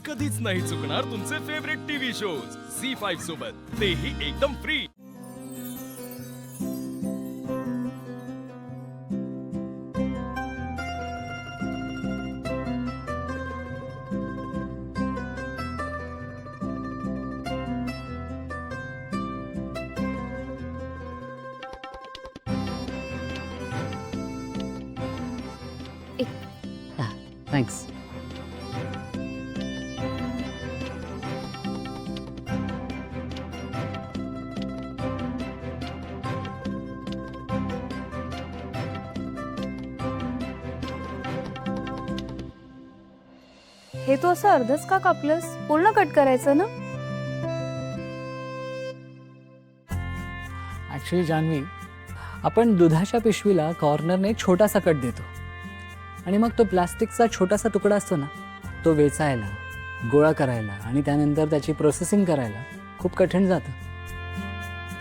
कधीच नाही चुकणार तुमचे फेवरेट टीव्ही शोज झी5 सोबत, तेही एकदम फ्री। थँक्स. हे तू असं अर्धच का कापलंस? पूर्ण कट करायचं ना? ॲक्च्युली जान्हवी, आपण दुधाच्या पिशवीला कॉर्नरने एक छोटासा कट देतो आणि मग तो प्लास्टिकचा छोटासा तुकडा असतो ना, तो वेचायला, गोळा करायला आणि त्यानंतर त्याची प्रोसेसिंग करायला खूप कठीण जातं,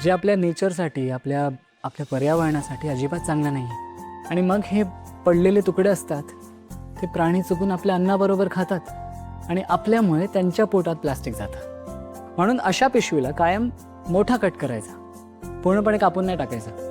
जे आपल्या नेचरसाठी, आपल्या पर्यावरणासाठी अजिबात चांगलं नाही आहे. आणि मग हे पडलेले तुकडे असतात, ते प्राणी चुकून आपल्या अन्नाबरोबर खातात आणि आपल्यामुळे त्यांच्या पोटात प्लास्टिक जातं. म्हणून अशा पिशवीला कायम मोठा कट करायचा, पूर्णपणे कापून नाही टाकायचा.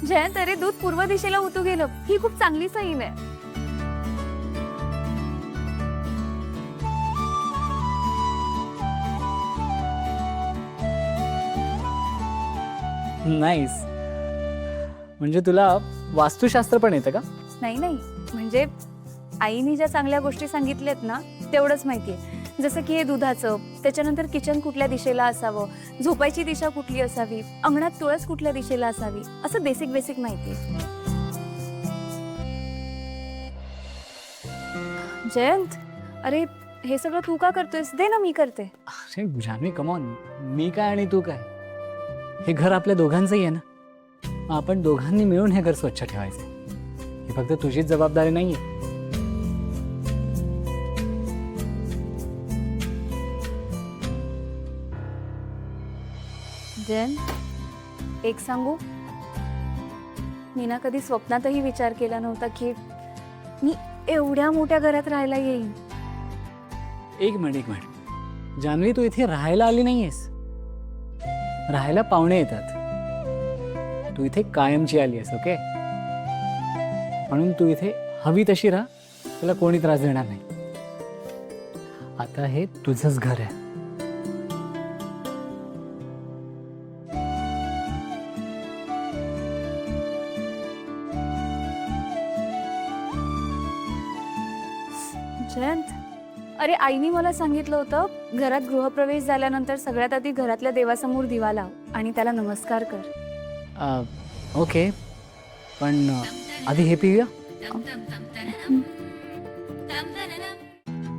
जयंत, अरे दूध पूर्व दिशेला उतू गेलं. ही खूप चांगली साईन आहे. नाईस. म्हणजे तुला वास्तुशास्त्र पण येतं का? नाही, म्हणजे आईने ज्या चांगल्या गोष्टी सांगितल्यात ना, तेवढंच माहितीये. जसं की हे दुधाचं, त्याच्यानंतर किचन कुठल्या दिशेला असावं, झोपायची दिशा कुठली असावी, अंगणात तुळस कुठल्या दिशेला असावी, असं बेसिक माहितीये. जयंत, अरे हे सगळं तू का करतोयस? दे ना, मी करते. अरे जान्हवी, कम ऑन. मी काय आणि तू काय, हे घर आपल्या दोघांचंही आहे ना. मग आपण दोघांनी मिळून हे घर स्वच्छ ठेवायचं. ही फक्त तुझीच जबाबदारी नाहीये. जयंत, एक सांगू, मी ना कधी स्वप्नातही विचार केला नव्हता की मी एवढ्या मोठ्या घरात राहायला येईन. एक मिनिट जान्हवी, तू इथे राहायला आली नाहीयेस. राहायला पाहुणे येतात. तू इथे कायमची आली आहेस. ओके, म्हणून तू इथे हवी तशी राहा, तुला कोणी त्रास देणार नाही. आता हे तुझंच घर आहे. जयंत, अरे आईने मला सांगितलं होतं, घरात गृहप्रवेश झाल्यानंतर सगळ्यात आधी घरातल्या देवासमोर दिवा लाव आणि त्याला नमस्कार कर. ओके, पण आधी हे पिऊया.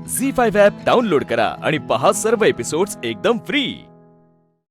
झी5 ॲप डाउनलोड करा आणि पहा सर्व एपिसोड्स एकदम फ्री।